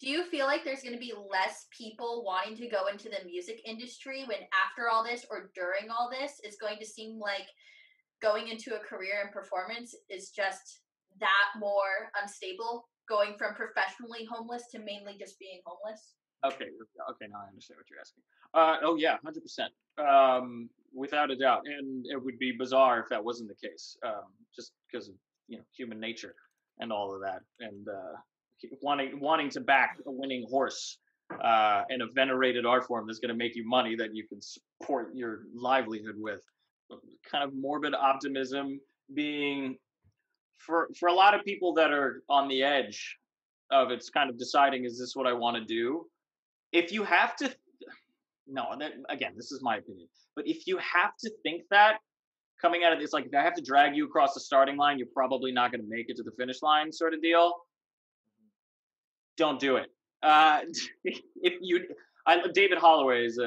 Do you feel like there's going to be less people wanting to go into the music industry when after all this or during all this is going to seem like going into a career in performance is just that more unstable, going from professionally homeless to mainly just being homeless? Okay, okay, now I understand what you're asking. Oh yeah, 100%, without a doubt, and it would be bizarre if that wasn't the case, just because of human nature and all of that, and wanting to back a winning horse and a venerated art form that's going to make you money that you can support your livelihood with. Kind of morbid optimism being for a lot of people that are on the edge of it's kind of deciding, is this what I want to do? If you have to, no, again, this is my opinion, but if you have to think that coming out of this, like if I have to drag you across the starting line, you're probably not going to make it to the finish line, sort of deal. Don't do it. If you, David Holloway was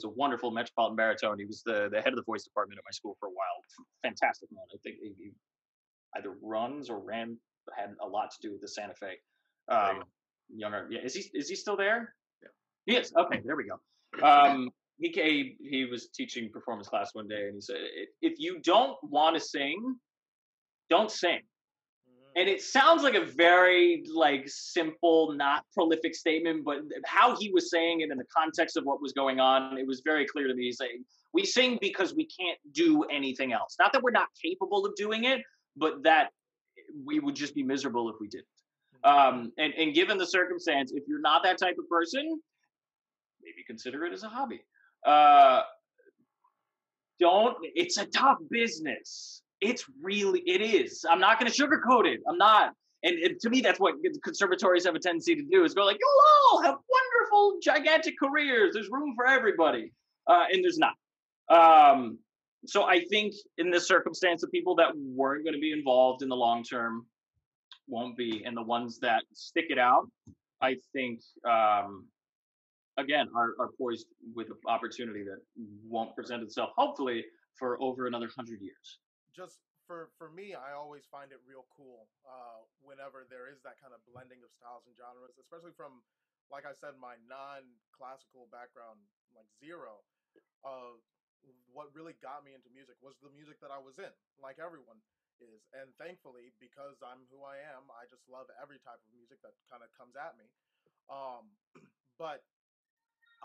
a wonderful metropolitan baritone. He was the head of the voice department at my school for a while. Fantastic man. I think he either runs or had a lot to do with the Santa Fe. Younger, yeah. Is he still there? Yeah. He is. Okay, there we go. He was teaching performance class one day, and he said, "If you don't want to sing, don't sing." And it sounds like a very simple, not prolific statement, but how he was saying it in the context of what was going on, it was very clear to me. He's saying, we sing because we can't do anything else. Not that we're not capable of doing it, but that we would just be miserable if we didn't. And given the circumstance, if you're not that type of person, maybe consider it as a hobby. It's a tough business. It is. I'm not going to sugarcoat it. I'm not. And to me, that's what conservatories have a tendency to do, is go like, you'll all have wonderful, gigantic careers. There's room for everybody. And there's not. So I think in this circumstance, the people that weren't going to be involved in the long term won't be. And the ones that stick it out, I think, again, are poised with an opportunity that won't present itself, hopefully, for over another 100 years. Just for me, I always find it real cool whenever there is that kind of blending of styles and genres, especially from, like I said, my non-classical background, like zero. What really got me into music was the music that I was in, like everyone is. And thankfully, because I'm who I am, I just love every type of music that kind of comes at me. But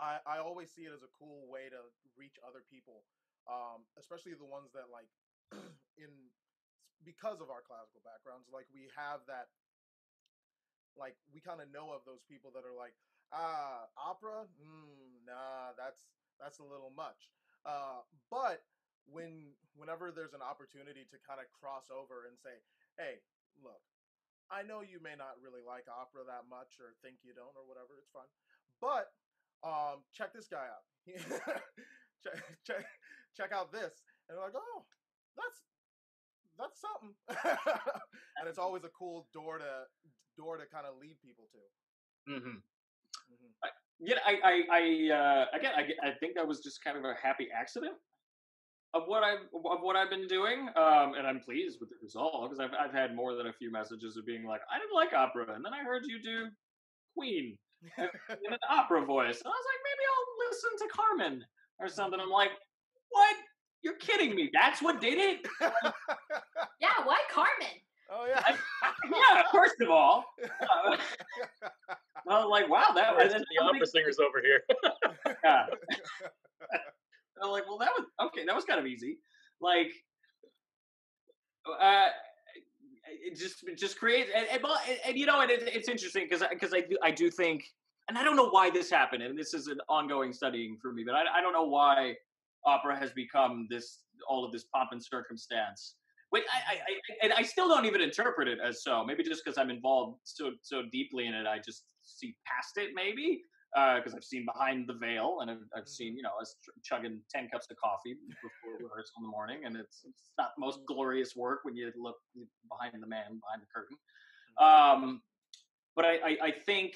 I always see it as a cool way to reach other people, especially the ones that because of our classical backgrounds, we have that, we kind of know of those people that are like, opera, nah, that's a little much. But whenever there's an opportunity to kind of cross over and say, hey, look, I know you may not really like opera that much, or think you don't, or whatever, it's fine, but check this guy out. check out this, and they're like, oh, that's something. And it's always a cool door to kind of lead people to. Mm-hmm. I think that was just kind of a happy accident of what I've been doing, and I'm pleased with the result, because I've had more than a few messages of being like, I didn't like opera, and then I heard you do Queen in an opera voice, and I was like, maybe I'll listen to Carmen or something. I'm like, what? You're kidding me? That's what did it? Yeah, why Carmen? Oh yeah. Yeah, first of all, I was like, wow, that was the opera singers over here. Yeah. I'm like, well, that was kind of easy. Like, it just creates, and it's interesting because I do think, and I don't know why this happened, and this is an ongoing studying for me, but I don't know why opera has become all of this pomp and circumstance. Wait, I still don't even interpret it as so. Maybe just because I'm involved so deeply in it, I just see past it. Maybe because I've seen behind the veil, and I've seen us chugging 10 cups of coffee before rehearsal in the morning, and it's not the most glorious work when you look behind the curtain. But I think,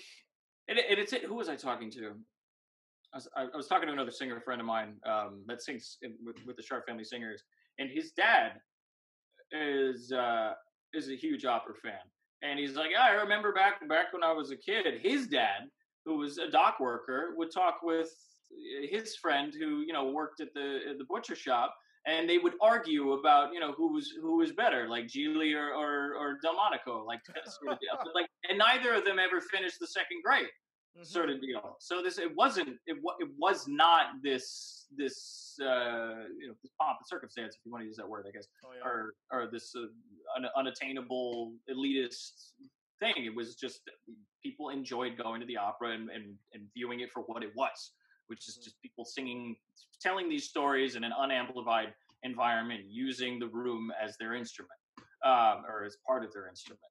and it's who was I talking to? I was talking to another singer friend of mine that sings with the Sharp Family Singers, and his dad is a huge opera fan, And he's like, yeah, I remember back when I was a kid, his dad, who was a dock worker, would talk with his friend who, you know, worked at the butcher shop, and they would argue about, you know, who was better, like Geely or Delmonico, like sort of deal. But like, and neither of them ever finished the second grade, sort of deal. So it was not this you know, this pomp and circumstance, if you want to use that word, I guess, or this unattainable elitist thing. It was just people enjoyed going to the opera and viewing it for what it was, which is just people singing, telling these stories in an unamplified environment, using the room as their instrument, or as part of their instrument.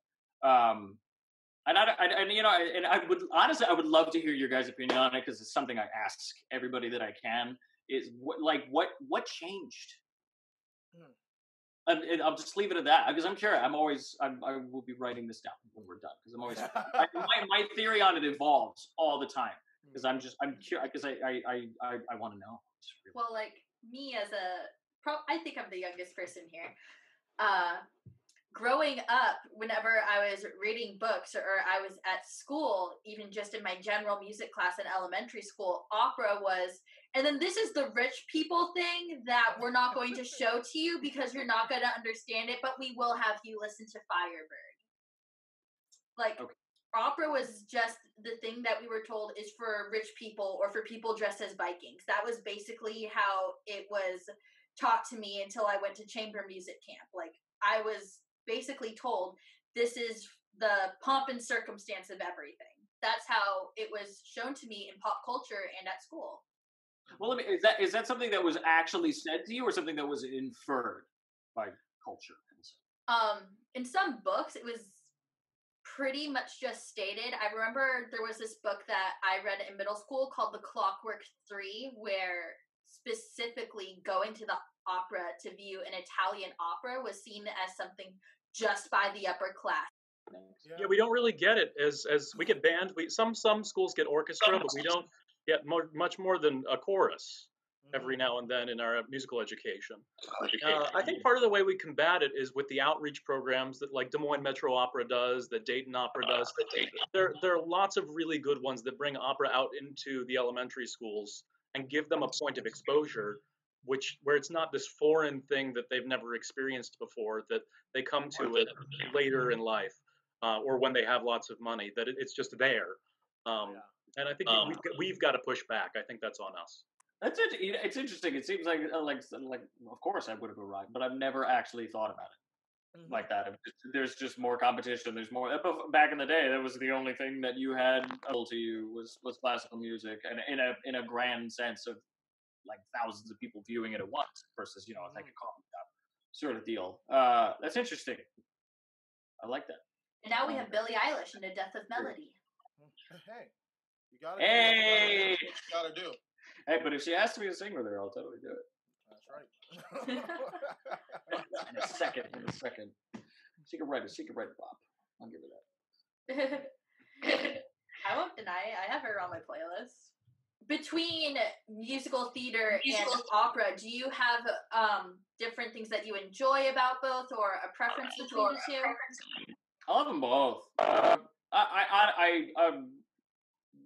And you know, and I would honestly, I would love to hear your guys' opinion on it, because it's something I ask everybody that I can. Is what changed? And I'll just leave it at that, because I'm curious. I will be writing this down when we're done, because I'm always my theory on it evolves all the time, because I'm curious, because I want to know. Really. Well, like me as I think I'm the youngest person here. Growing up, whenever I was reading books or I was at school, even just in my general music class in elementary school, opera was, and then this is the rich people thing that we're not going to show to you because you're not going to understand it, but we will have you listen to Firebird. Like, opera was just the thing that we were told is for rich people or for people dressed as Vikings. That was basically how it was taught to me until I went to chamber music camp. Like, I was basically told this is the pomp and circumstance of everything. That's how it was shown to me in pop culture and at school. Well, I mean, is that something that was actually said to you, or something that was inferred by culture? In some books, it was pretty much just stated. I remember there was this book that I read in middle school called The Clockwork 3, where specifically going to the opera to view an Italian opera was seen as something just by the upper class. Yeah, we don't really get it as we get band. Some schools get orchestra, but we don't get much more than a chorus every now and then in our musical education. I think part of the way we combat it is with the outreach programs that like Des Moines Metro Opera does, that Dayton Opera does. There are lots of really good ones that bring opera out into the elementary schools and give them a point of exposure, where it's not this foreign thing that they've never experienced before, that they come to it later in life, or when they have lots of money, that it's just there. And I think we've got to push back. I think that's on us. That's it. It's interesting. It seems like of course I would have arrived, but I've never actually thought about it like that. There's just more competition. There's more. Back in the day, that was the only thing that you had available to you was classical music, and in a grand sense of like thousands of people viewing it at once versus, you know, like a coffee shop sort of deal. That's interesting. I like that. And now we have Billie Eilish in The Death of Melody. Hey, you gotta do what you gotta do. Hey, but if she asks me to sing with her, I'll totally do it. That's right. In a second. She can write a bop. I'll give her that. I won't deny I have her on my playlist. Between musical theater and opera, do you have different things that you enjoy about both, or a preference between the two? I love them both. I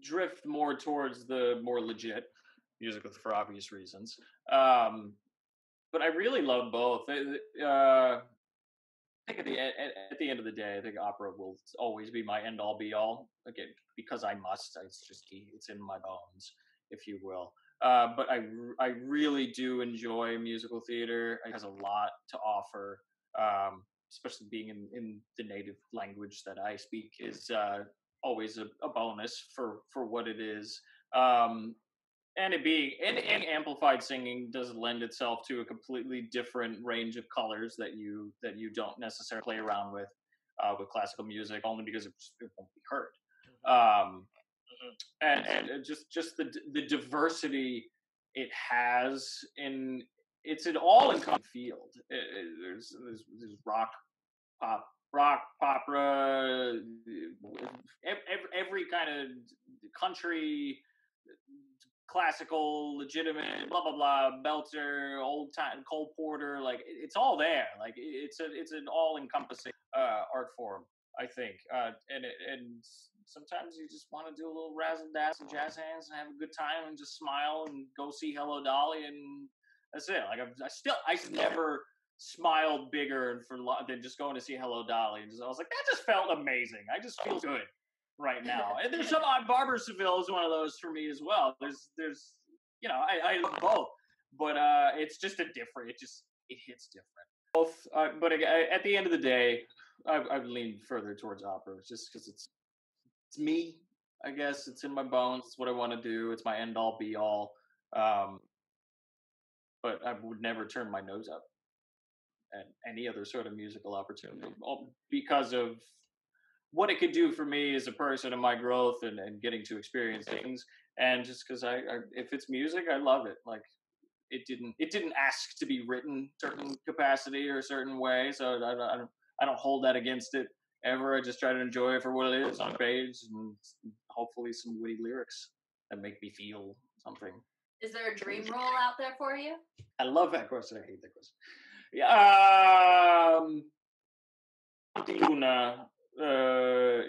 drift more towards the more legit musical for obvious reasons. But I really love both. I think at the end of the day, I think opera will always be my end all be all. Again, because I must. It's in my bones, if you will. But I really do enjoy musical theater. It has a lot to offer, especially being in the native language that I speak is always a bonus for what it is. And it being and amplified singing does lend itself to a completely different range of colors that you don't necessarily play around with classical music, only because it won't be heard. And just the diversity it has it's an all-encompassing field. There's rock, pop, opera, every kind of country, classical, legitimate, blah blah blah, belter, old time, Cole Porter, like it's all there. Like it's an all-encompassing art form. I think, and sometimes you just want to do a little razzle dazzle jazz hands and have a good time and just smile and go see Hello Dolly, and that's it. Like I never smiled bigger than just going to see Hello Dolly, and I was like, that just felt amazing. I just feel good right now. And there's some Barbara Seville is one of those for me as well. There's I love both, but it's just it hits different. Both, but at the end of the day, I've leaned further towards opera just because it's me. I guess it's in my bones. It's what I want to do. It's my end all be all. But I would never turn my nose up at any other sort of musical opportunity because of what it could do for me as a person and my growth and getting to experience things. And just because if it's music, I love it. Like it didn't ask to be written certain capacity or a certain way. So I don't hold that against it ever. I just try to enjoy it for what it is on page and hopefully some witty lyrics that make me feel something. Is there a dream role out there for you? I love that question. I hate that question.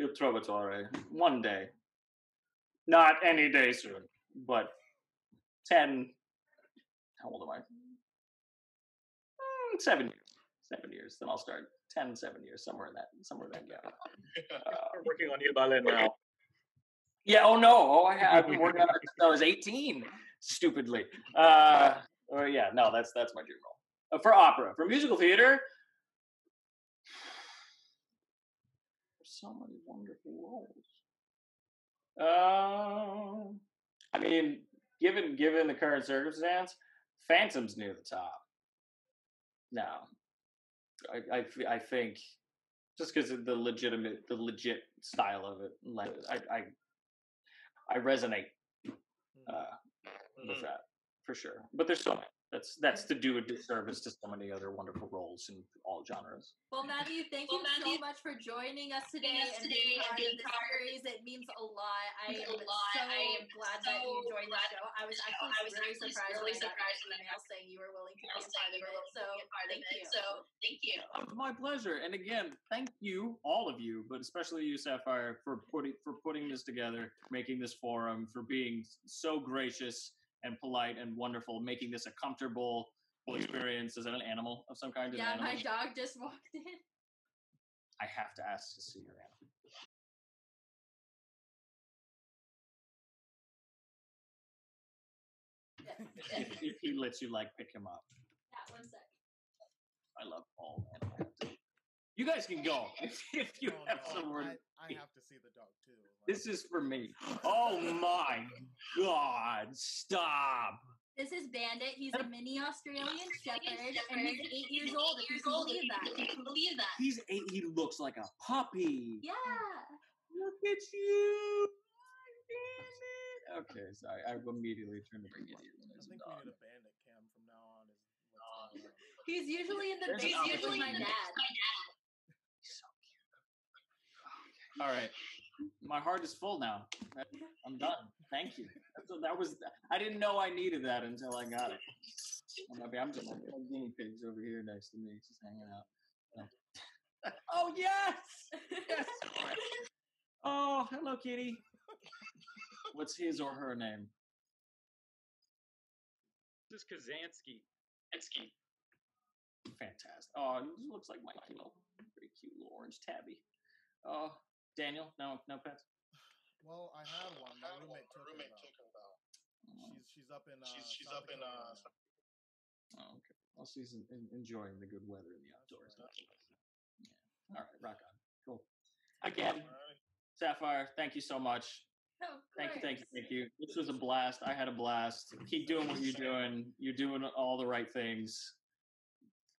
Il Trovatore. One day. Not any day soon, but 10. How old am I? 7 years. 7 years. Then I'll start 7 years, somewhere in that gap. We're working on Il Ballet now. Yeah. Oh no. I've been working on it since I was 18. Stupidly. Yeah. No. That's my dream role. For opera, for musical theater. So many wonderful roles. I mean, given the current circumstance, Phantom's near the top. Now, I think just because of the legit style of it, like I resonate with that for sure. But there's so many. That's to do a disservice to so many other wonderful roles in all genres. Well, Matthew, thank you so much for joining us today and being part of this series. It means a lot. I am so glad that you joined the show. I was actually really surprised when I got an email saying you were willing to be a part of it. So thank you. My pleasure. And again, thank you, all of you, but especially you, Sapphire, for putting this together, making this forum, for being so gracious and polite and wonderful, making this a comfortable experience. Is it an animal of some kind? Yeah, my dog just walked in. I have to ask to see your animal. If he lets you, pick him up. Yeah, 1 sec. I love all animals. You guys can go if you have somewhere. I have to see the dog too. This is for me. Oh my God! Stop. This is Bandit. He's a mini Australian Shepherd, and he's 8 years old. If you can believe that. He's 8. He looks like a puppy. Yeah. Look at you. Okay, sorry. I immediately turned to bring it in. I think we need a Bandit cam from now on. He's usually in the basement with my dad. So cute. All right. My heart is full now. I'm done. Thank you. I didn't know I needed that until I got it. I'm just like guinea pigs over here next to me, just hanging out. Oh yes! Yes. Oh, hello, kitty. What's his or her name? This is Kazansky. Fantastic. Oh, he looks like my little, pretty cute little orange tabby. Oh, Daniel, no pets. Well, I had one. My roommate took her though. She's up in Oh, okay. Well, she's enjoying the good weather in the outdoors. Yeah. All right, rock on. Cool. Again, Sapphire, thank you so much. Thank you. This was a blast. I had a blast. Keep doing what you're doing. You're doing all the right things.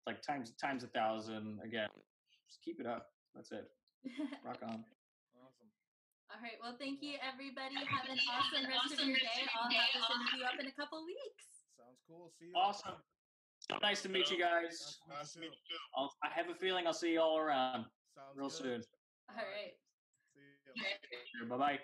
Like times 1,000. Again, just keep it up. That's it. Rock on. Awesome. All right. Well, thank you, everybody. Have an awesome rest of your day. I'll have this interview up in a couple weeks. Sounds cool. See you. Awesome. So nice to meet you guys. Nice to meet you. I have a feeling I'll see you all around real soon. All right. See you. Bye-bye.